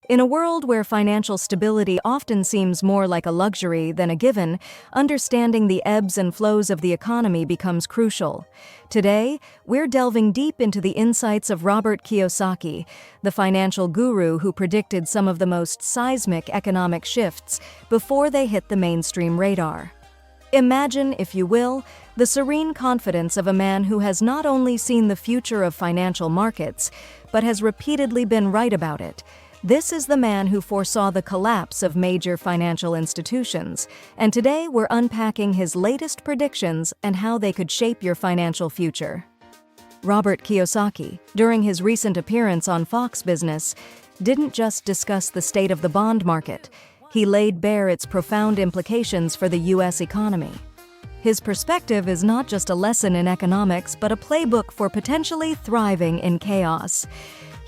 In a world where financial stability often seems more like a luxury than a given, understanding the ebbs and flows of the economy becomes crucial. Today, we're delving deep into the insights of Robert Kiyosaki, the financial guru who predicted some of the most seismic economic shifts before they hit the mainstream radar. Imagine, if you will, the serene confidence of a man who has not only seen the future of financial markets, but has repeatedly been right about it. This is the man who foresaw the collapse of major financial institutions, and today we're unpacking his latest predictions and how they could shape your financial future. Robert Kiyosaki, during his recent appearance on Fox Business, didn't just discuss the state of the bond market. He laid bare its profound implications for the U.S. economy. His perspective is not just a lesson in economics, but a playbook for potentially thriving in chaos.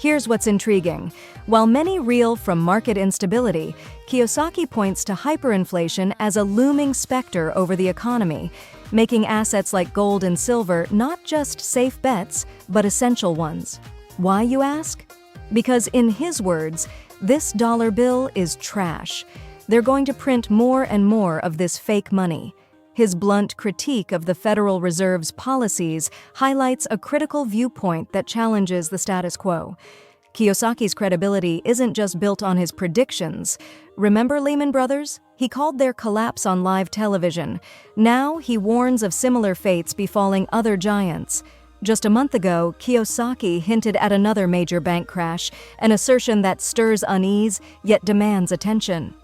Here's what's intriguing. While many reel from market instability, Kiyosaki points to hyperinflation as a looming specter over the economy, making assets like gold and silver not just safe bets, but essential ones. Why, you ask? Because in his words, this dollar bill is trash. They're going to print more and more of this fake money. His blunt critique of the Federal Reserve's policies highlights a critical viewpoint that challenges the status quo. Kiyosaki's credibility isn't just built on his predictions. Remember Lehman Brothers? He called their collapse on live television. Now he warns of similar fates befalling other giants. Just a month ago, Kiyosaki hinted at another major bank crash, an assertion that stirs unease yet demands attention.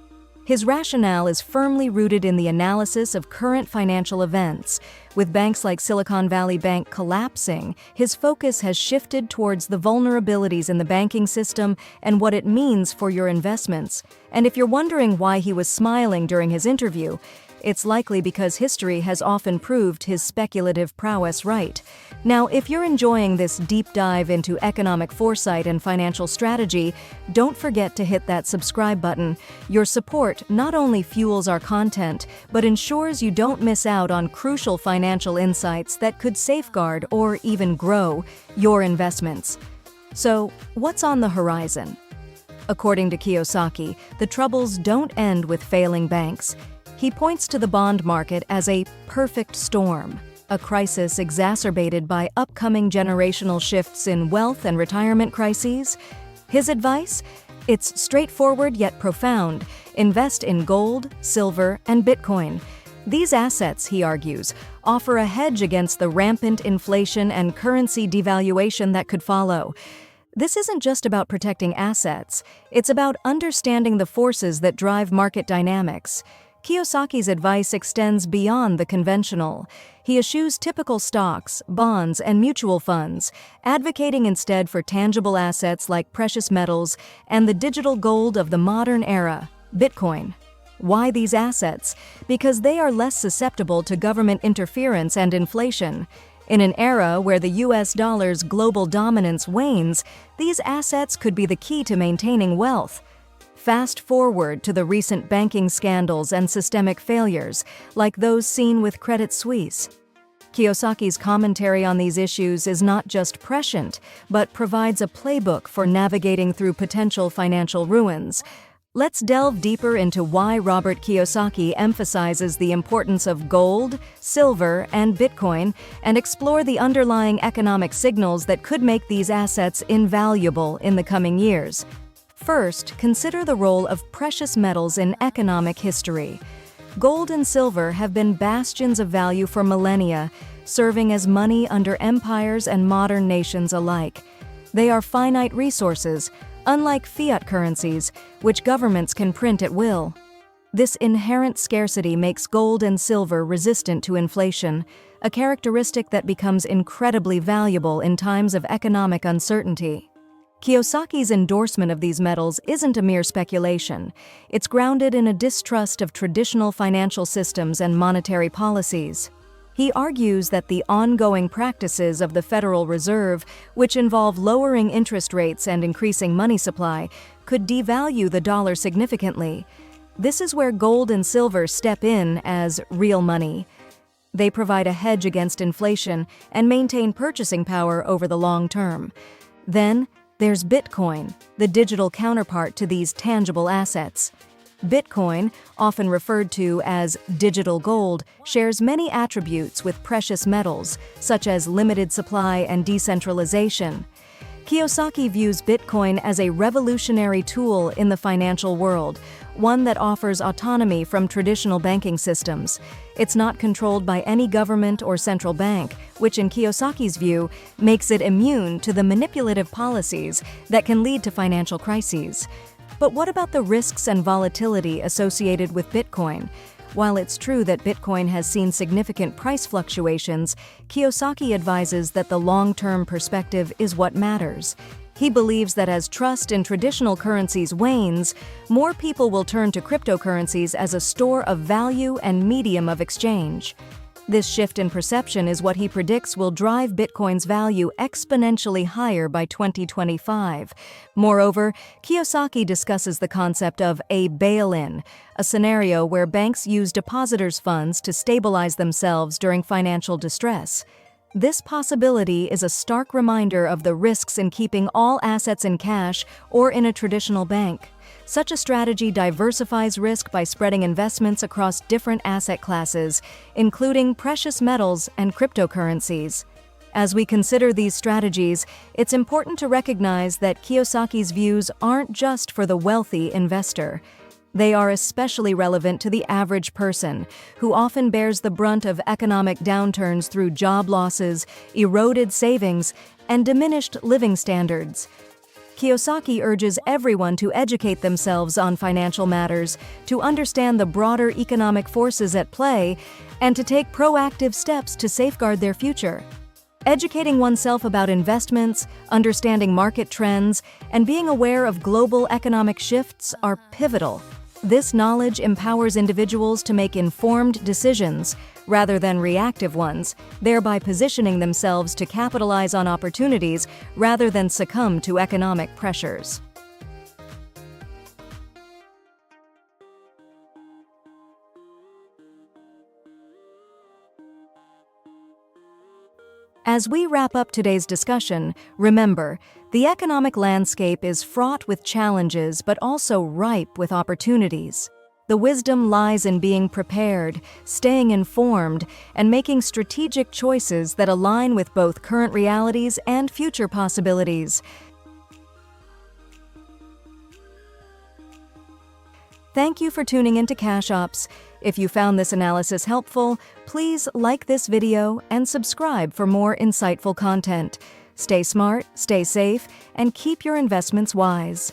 His rationale is firmly rooted in the analysis of current financial events. With banks like Silicon Valley Bank collapsing, his focus has shifted towards the vulnerabilities in the banking system and what it means for your investments. And if you're wondering why he was smiling during his interview, it's likely because history has often proved his speculative prowess right. Now, if you're enjoying this deep dive into economic foresight and financial strategy, don't forget to hit that subscribe button. Your support not only fuels our content, but ensures you don't miss out on crucial financial insights that could safeguard or even grow your investments. So, what's on the horizon? According to Kiyosaki, the troubles don't end with failing banks. He points to the bond market as a perfect storm, a crisis exacerbated by upcoming generational shifts in wealth and retirement crises. His advice? It's straightforward yet profound. Invest in gold, silver, and Bitcoin. These assets, he argues, offer a hedge against the rampant inflation and currency devaluation that could follow. This isn't just about protecting assets. It's about understanding the forces that drive market dynamics. Kiyosaki's advice extends beyond the conventional. He eschews typical stocks, bonds, and mutual funds, advocating instead for tangible assets like precious metals and the digital gold of the modern era, Bitcoin. Why these assets? Because they are less susceptible to government interference and inflation. In an era where the US dollar's global dominance wanes, these assets could be the key to maintaining wealth. Fast forward to the recent banking scandals and systemic failures, like those seen with Credit Suisse. Kiyosaki's commentary on these issues is not just prescient, but provides a playbook for navigating through potential financial ruins. Let's delve deeper into why Robert Kiyosaki emphasizes the importance of gold, silver, and Bitcoin, and explore the underlying economic signals that could make these assets invaluable in the coming years. First, consider the role of precious metals in economic history. Gold and silver have been bastions of value for millennia, serving as money under empires and modern nations alike. They are finite resources, unlike fiat currencies, which governments can print at will. This inherent scarcity makes gold and silver resistant to inflation, a characteristic that becomes incredibly valuable in times of economic uncertainty. Kiyosaki's endorsement of these metals isn't a mere speculation. It's grounded in a distrust of traditional financial systems and monetary policies. He argues that the ongoing practices of the Federal Reserve, which involve lowering interest rates and increasing money supply, could devalue the dollar significantly. This is where gold and silver step in as real money. They provide a hedge against inflation and maintain purchasing power over the long term. Then, There's Bitcoin, the digital counterpart to these tangible assets. Bitcoin, often referred to as digital gold, shares many attributes with precious metals, such as limited supply and decentralization. Kiyosaki views Bitcoin as a revolutionary tool in the financial world, one that offers autonomy from traditional banking systems. It's not controlled by any government or central bank, which in Kiyosaki's view makes it immune to the manipulative policies that can lead to financial crises. But what about the risks and volatility associated with Bitcoin? While it's true that Bitcoin has seen significant price fluctuations, Kiyosaki advises that the long-term perspective is what matters. He believes that as trust in traditional currencies wanes, more people will turn to cryptocurrencies as a store of value and medium of exchange. This shift in perception is what he predicts will drive Bitcoin's value exponentially higher by 2025. Moreover, Kiyosaki discusses the concept of a bail-in, a scenario where banks use depositors' funds to stabilize themselves during financial distress. This possibility is a stark reminder of the risks in keeping all assets in cash or in a traditional bank. Such a strategy diversifies risk by spreading investments across different asset classes, including precious metals and cryptocurrencies. As we consider these strategies, it's important to recognize that Kiyosaki's views aren't just for the wealthy investor. They are especially relevant to the average person, who often bears the brunt of economic downturns through job losses, eroded savings, and diminished living standards. Kiyosaki urges everyone to educate themselves on financial matters, to understand the broader economic forces at play, and to take proactive steps to safeguard their future. Educating oneself about investments, understanding market trends, and being aware of global economic shifts are pivotal. This knowledge empowers individuals to make informed decisions rather than reactive ones, thereby positioning themselves to capitalize on opportunities rather than succumb to economic pressures. As we wrap up today's discussion, remember, the economic landscape is fraught with challenges but also ripe with opportunities. The wisdom lies in being prepared, staying informed, and making strategic choices that align with both current realities and future possibilities. Thank you for tuning into CashOps. If you found this analysis helpful, please like this video and subscribe for more insightful content. Stay smart, stay safe, and keep your investments wise.